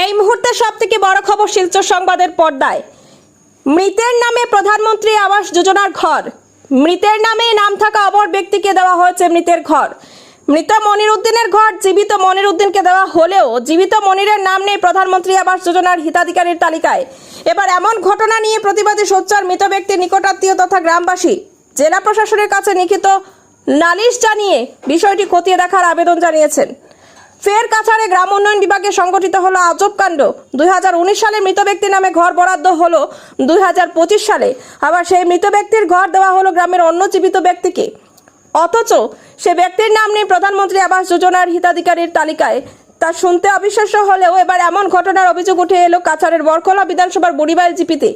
এই মুহূর্তে সবথেকে বড় খবর শিলচর সংবাদের পর্দায়। মৃতের নামে প্রধানমন্ত্রী আবাস যোজনার ঘর। মৃতের নামে নাম থাকা অপর ব্যক্তিকে দেওয়া হয়েছে মৃতের ঘর। মৃত মনির উদ্দিনের ঘর জীবিত মনির উদ্দিনকে দেওয়া হলেও জীবিত মনিরের নাম নেই প্রধানমন্ত্রী আবাস যোজনার হিতাধিকারীর তালিকায়। এবার এমন ঘটনা নিয়ে প্রতিবাদী সোচ্চার মৃত ব্যক্তির নিকটাত্মীয় তথা গ্রামবাসী জেলা প্রশাসনের কাছে লিখিত নালিশ জানিয়ে বিষয়টি খতিয়ে দেখার আবেদন জানিয়েছেন। ফের কাছাড়ে গ্রাম উন্নয়ন বিভাগে সংগঠিত হলো আজব কাণ্ড। 2019 সালে মৃত ব্যক্তির নামে ঘর বরাদ্দ হলো 2025 সালে আবার সেই মৃত ব্যক্তির ঘর দেওয়া হলো গ্রামের অন্য জীবিত ব্যক্তিকে, অথচ সে ব্যক্তির নাম নেই প্রধানমন্ত্রী আবাস যোজনার হিতাধিকারীর তালিকায়। তা শুনতে অবিশ্বাস্য হলেও এবার এমন ঘটনার অভিযোগ উঠে এলো কাছাড়ের বরকলা বিধানসভার বুড়িবাইল জিপিতে।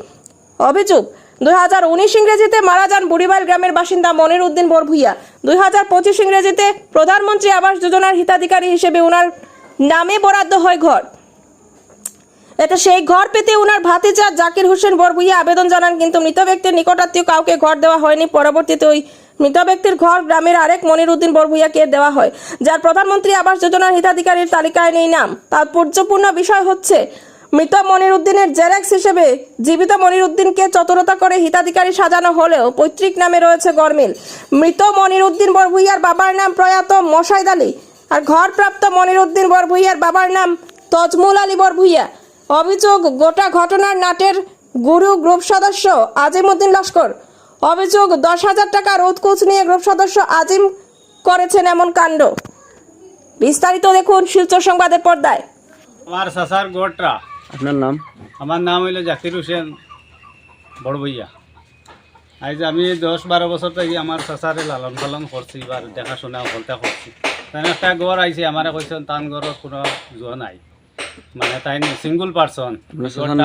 অভিযোগ 2019 ইংরেজিতে মারা যান বুড়িবাইল গ্রামের বাসিন্দা মনির উদ্দিন বরভুইয়া। 2025 ইংরেজিতে প্রধানমন্ত্রী আবাস যোজনার হিতাধিকারী হিসেবে ওনার নামে বরাদ্দ হয় ঘর। এতে সেই ঘর পেতে ওনার ভাতিজা জাকির হোসেন বরভুইয়া আবেদন জানান, কিন্তু মৃত ব্যক্তির নিকটাত্মীয় কাউকে ঘর দেওয়া হয়নি। পরবর্তীতে ওই মৃত ব্যক্তির ঘর গ্রামের আরেক মনির উদ্দিন বরভুইয়াকে দেওয়া হয়, যার প্রধানমন্ত্রী আবাস যোজনার হিতাধিকারীর তালিকায় নেই নাম। তাৎপর্যপূর্ণ বিষয় হচ্ছে মৃত মনির উদ্দিনের জেরেক্স হিসেবে জীবিত মনির উদ্দিনকে চতুরতা করে হিতাধিকারী সাজানো হলেও পৈতৃক নামে রয়েছে গরমিল। মৃত মনির উদ্দিন বরভুইয়ার বাবার নাম প্রয়াত মশাইদ আলী আর ঘরপ্রাপ্ত মনির উদ্দিন বরভুইয়ার বাবার নাম তজমুল আলী বরভুইয়া। অভিযোগ গোটা ঘটনার নাটের গুরু গ্রুপ সদস্য আজিম উদ্দিন লস্কর। অভিযোগ 10,000 টাকা রোদকুচ নিয়ে গ্রুপ সদস্য আজিম করেছেন এমন কাণ্ড। বিস্তারিত দেখুন শিলচর সংবাদের পর্দায়। আমার চাচার গোটরা। আপনার নাম? আমার নাম হইল জাকির হোসেন বড়বইয়া। আজ আমি 10-12 বছর থেকে আমার চাচারে লালন পালন করছি, এবার দেখাশোনা হলতে করছি। তাই একটা গড় আইছে, আমার কইছেন তান গড়ের কোনো জোয়া নাই, মানে তাই সিঙ্গল পার্সন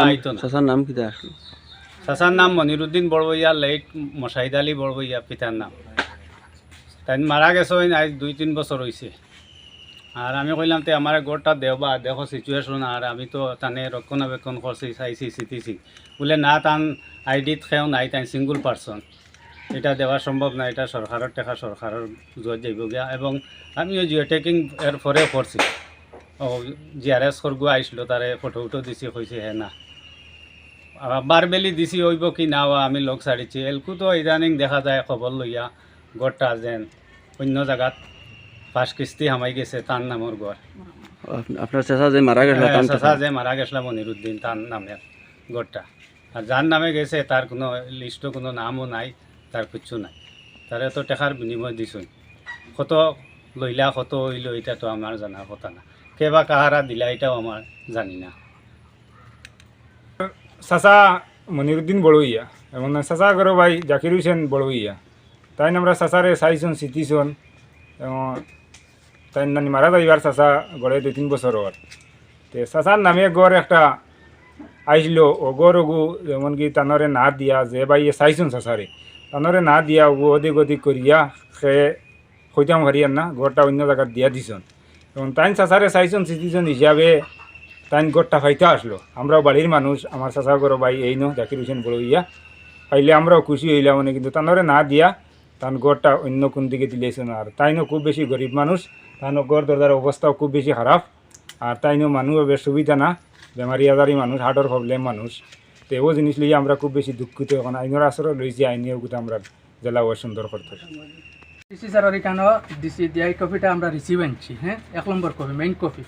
আইতো না। চাচার নাম কিটা আসলো? চাচার নাম মনিরুদ্দিন বড়বইয়া, লেট মশাহিদ আলী বড়বইয়া পিতার নাম। তাই মারা গেছে আজ 2-3 বছর হয়েছে। আর আমি কইলাম তে আমার গোটা দেওবা দেখো সিচুয়েশন, আর আমি তো তানে রক্ষণাবেক্ষণ করছি, চাইছি চিতিছি বলে না, তান আইডিত খেয়েও নাই, তাই সিঙ্গল পার্সন, এটা দেওয়া সম্ভব না, এটা সরকারের টাকা সরকারের জোর যাইব গিয়া। এবং আমিও জিও টেকিং এর পরেও করছি, জিআরএস করগু আইসলো, তারে ফটো উটো দিছি, কইছে হ্যাঁ না বারবেলি দিছি হইব কি না আমি লোক ছাড়িছি। এলকু তো ইদানিং দেখা যায় খবর লইয়া গড়টা যেন অন্য জায়গাত 5 কিস্তি হামাই গেছে তার নামের ঘর। আপনার চাচা যে মারা গেল, চাচা যে মারা গেছিল মনির উদ্দিন, তার নামের ঘরটা। আর যার নামে গেছে তার কোনো লিস্টও কোনো নামও নাই, তার কিচ্ছু নাই। তারে তো টাকার বিনিময় দিছুন, কত লইলা কত হইল এটা তো আমার জানার কথা না, কে বা কাহারা দিলা এটাও আমার জানি না। চাচা মনিরুদ্দিন বড়ইয়া এবং চাচা গর ভাই জাকির হোসেন বড়ইয়া। তাই আমরা চাচারে চাইছন চিতিছন এবং তাই নানি মারা যাইবার চাচা গড়ে 2-3 বছর ওর। তো চাচার নামে গড় একটা আইসল, ও গড় ওগু যেমন কি তানরে না দিয়া যে ভাই চাইছন চাচারে তানরে না দিয়া ওগু অধিক অধিক করিয়া সে হইতাম হারিয়ান না, গড়টা অন্য জায়গায় দিয়া দিছন এবং তাই চাচারে চাইছন চিতিছন হিসাবে তাই গড়টা ফাইতে আসলো। আমরাও বাড়ির মানুষ, আমার চাচা গর ভাই এই নো জাকির হোসেন বড়ইয়া পাইলে আমরাও খুশি হইলাম, মানে কিন্তু তানরে না দিয়া তান গড়টা অন্য কোন দিকে দিলেছেন। আর তাইনও খুব বেশি গরিব মানুষ, তাইনও গড় দরদার অবস্থাও খুব বেশি খারাপ, আর তাইনও মানুষ বেশ সুবিধা না, বেমারি আজারি মানুষ, হার্টের প্রবলেম মানুষ। তো এও জিনিস লইয়া আমরা খুব বেশি দুঃখিত। এখন আইনের আসরে লইছি, আইনিও কিন্তু আমরা জেলা সুন্দর করতে। ডিসি স্যারের এখানে ডিসি ডিআই কপিটা আমরা রিসিভ আনছি, হ্যাঁ 1 নম্বর কপি মেইন কপি।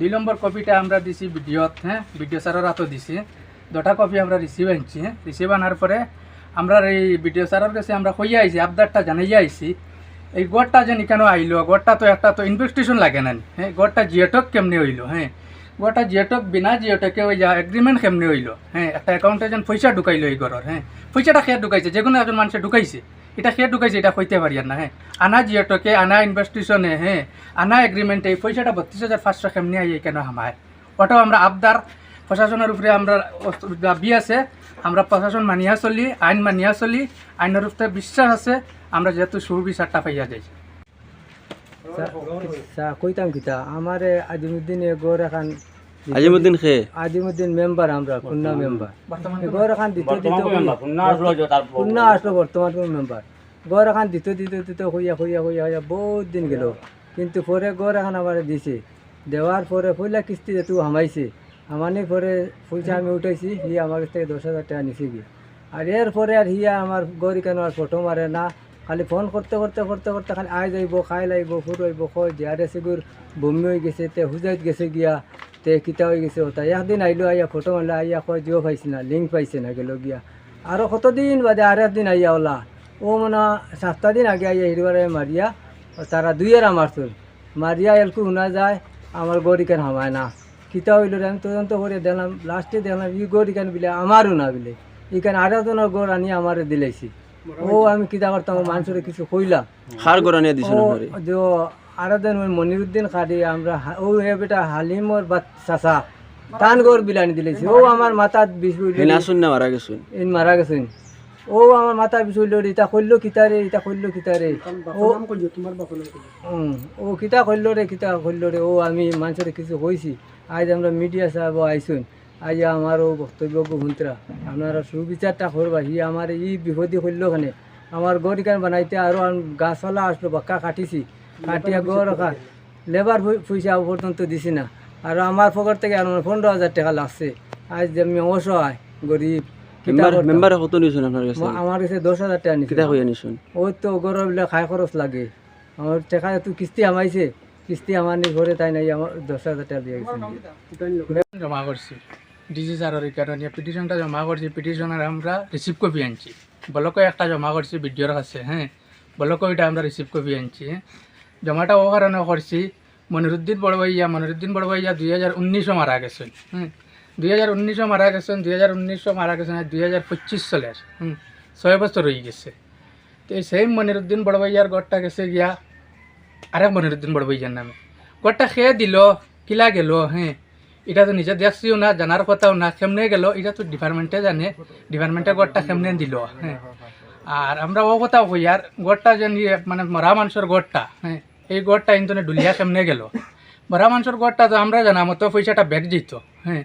2 নম্বর কপিটা আমরা দিছি ভিডিওত, হ্যাঁ ভিডিও স্যারের হাতও দিছি। 2টা কপি আমরা রিসিভ আনছি। রিসিভ আনার পরে আমরা এই ভিডিও স্যারের কাছে আমরা কইয়া আইছি, আবদারটা জানাইয়া আইছি এই গড়টা যেন কেন আইলো, গড়টা তো একটা তো ইনভেস্টিগেশন লাগে না, হ্যাঁ গড়টা জিওটক কেমনে হইলো, হ্যাঁ গড়টা জিওটক বিনা জিওটকে ওই যা এগ্রিমেন্ট কেমনে হইলো, হ্যাঁ একটা অ্যাকাউন্টে যেন পয়সা ঢুকাইলো এই ঘরের, হ্যাঁ পয়সাটা খেয়ে ঢুকাইছে, যে কোনো একজন মানুষে ঢুকাইছে, এটা খেয়ে ঢুকাইছে, এটা কইতে পারি না, হ্যাঁ আনা জিওটকে আনা ইনভেস্টিগেশনে, হ্যাঁ আনা এগ্রিমেন্টে এই পয়সাটা 32,500 কেমনে আই কেন হামায়, ওটাও আমরা আবদার প্রশাসনের উপরে আমরা দাবি আছে, আমরা প্রশাসন মানিয়া চলি, আইন মানিয়া চলি, আইনের উপরে বিশ্বাস আছে, আমরা যেহেতু সুবিচারটা পাইয়া যাই। কইতাম কিতা আমার আজিমুদ্দিন গড় এখন আজিমুদ্দিন খে আজিমুদ্দিন মেম্বার, আমরা খুলনা মেম্বার। গড় এখন দিতে খুলনা আসলো বর্তমান মেম্বার। গড় এখন দিতে হইয়া বহুত দিন গেল, কিন্তু পরে গড় এখন আমার দিছে, দেওয়ার পরে পয়লা কিস্তি যেহেতু হামাইছে আমানি পরে পয়সা আমি উঠাইছি হি আমার কাছ থেকে 10,000 টাকা নিছে গিয়ে আর এরপরে আর হিয়া আমার গড়ি কেন আর ফটো মারে না খালি ফোন করতে করতে করতে করতে খালি আয় যাইব খাই লাইব ফুরাইব কয় জিয়ারে সিগুর বমি হয়ে গেছে তে হুজাইত গেছে গিয়া তে কিতা হয়ে গেছে ওটা একদিন আইলো আইয়া ফটো মারলে আইয়া কয় জিও পাইছি না লিঙ্ক পাইছে না গেল গিয়া আরও কতদিন বাদে আর একদিন আইয়া ওলা ও মানে 7 দিন আগে আইয়া হিরবারে মারিয়া তারা দুইয়েরা মারছিল মারিয়া এলকু শোনা যায় আমার গড়ি কেন হামায় না কিতা হইল রে আমি তদন্ত করে দেখলাম লাস্টে দেখলাম ই গড়ি কেন বিলে আমারও না বিলে ইখানে আরেকজনের গড় আনিয়ে আমারে দিলাইছি ও আমি কিতা করতাম মানুষের কিছু কইলাম খার গড়া নিয়ে দিছেন আপনারে যে আরেকজন ওই মনিরুদ্দিন খাদি আমরা ও হে বেটা হালিমর চাচা টান গড় বিলানি দিলাইছি ও আমার মাথাত বিষ হেনা শুন না মারা গেছেন ইন মারা গেছেন ও আমার মাথা বিষ হইল রে ইটা কইল কিতারে ইটা কইল কিতারে ও ও কিতা কইল রে ও আমি মানুষের কিছু কইছি আজ আমরা মিডিয়া সাহেব আইসুন আজ আমার ও বক্তব্য শুনতরা আপনারা সুবিচারটা করবা হি আমার ই বিপদি করল ওখানে আমার গড় কান বানাইতে আরও গাছপালা আসলো বাক্কা কাটিছি কাটিয়া গড় লেবার পয়সা পর্যন্ত দিছি না আর আমার পকেট থেকে আর 15,000 টাকা লাগছে আজ আমি অসহায় গরিব মেম্বারে কত নিছেন আপনার কাছে আমার কাছে 10,000 টাকা নিছে কিতা কইয়া নিছেন ওই তো গরবিলা খাই খরচ লাগে আমার টাকা তো কিস্তি আমাইছে কিস্তি আমার নি ঘরে তাই নাই আমার 10,000 টাকা দিয়ে গেছে জমা করছি ডিসি স্যারের কারণে পিটিশনটা জমা করছি পিটিশনের আমরা রিসিভ কপি আনছি ব্লকে একটা জমা করছি ভিডিওর কাছে হ্যাঁ ব্লকে ওইটা আমরা রিসিভ কপি আনছি জমাটা ও কারণে করছি মনিরুদ্দিন বড় ভাইয়া 2019 মারা গেছেন হ্যাঁ 2019 মারা গেছেন 2019 মারা গেছেন 2025 সালের 6 বছর হয়ে গেছে তো এই সেম মনিরুদ্দিন বড় ভাইয়ার গড়টা গেছে গিয়া আরেক মনিরুদ্দিন বড় ভাইয়ার নামে গড়টা খেয়ে দিল কিলা গেল হ্যাঁ এটা তো নিজে দেখছিও না জানার কথাও না কেমনে গেল এটা তো ডিপার্টমেন্টে জানে ডিপার্টমেন্টের গড়টা কেমনে দিল হ্যাঁ আর আমরা ও কথাও কই আর গড়টা যে মানে মরা মানুষের গড়টা হ্যাঁ এই গড়টা ইন্তনে ডুলিয়া কেমনে গেল মরা মানুষের গড়টা তো আমরা জানা মতো পয়সাটা ব্যাগ যেত হ্যাঁ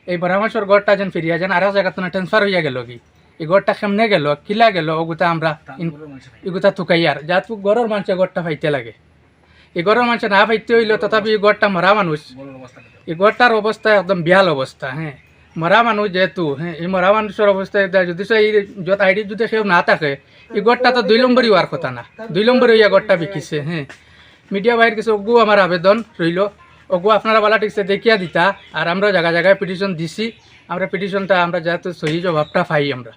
এই মরা মানুষের গড়টা যেন ফিরিয়া যেন আরেক জায়গা তো ট্রান্সফার হইয়া গেল কি এই গড়টা কেমনে গেল কিলা গেল ওগুতা আমরা এগুতা থুকাই আর যা তু গড়ের মানুষের গড়টা ফাইতে লাগে এই গড়ের মানুষ না ফাইতে হইলো তথাপি এই গড়টা মরা মানুষ এই গড়টার অবস্থা একদম বিহাল অবস্থা হ্যাঁ মরা মানুষ যেহেতু হ্যাঁ এই মরা মানুষের অবস্থায় যদি এই যত আইডি যদি কেউ না থাকে এই গড়টা তো 2 নম্বরই হওয়ার কথা না 2 নম্বরই হইয়া গড়টা বিকিছে হ্যাঁ মিডিয়া বাইর কিছু ওগু আমার আবেদন রইল ওগু আপনারা বলা ঠিকছে দেখিয়া দিতা আর আমরা জায়গায় পিটিশন দিছি আমরা পিটিশনটা আমরা যেহেতু সহি জবাবটা পাই আমরা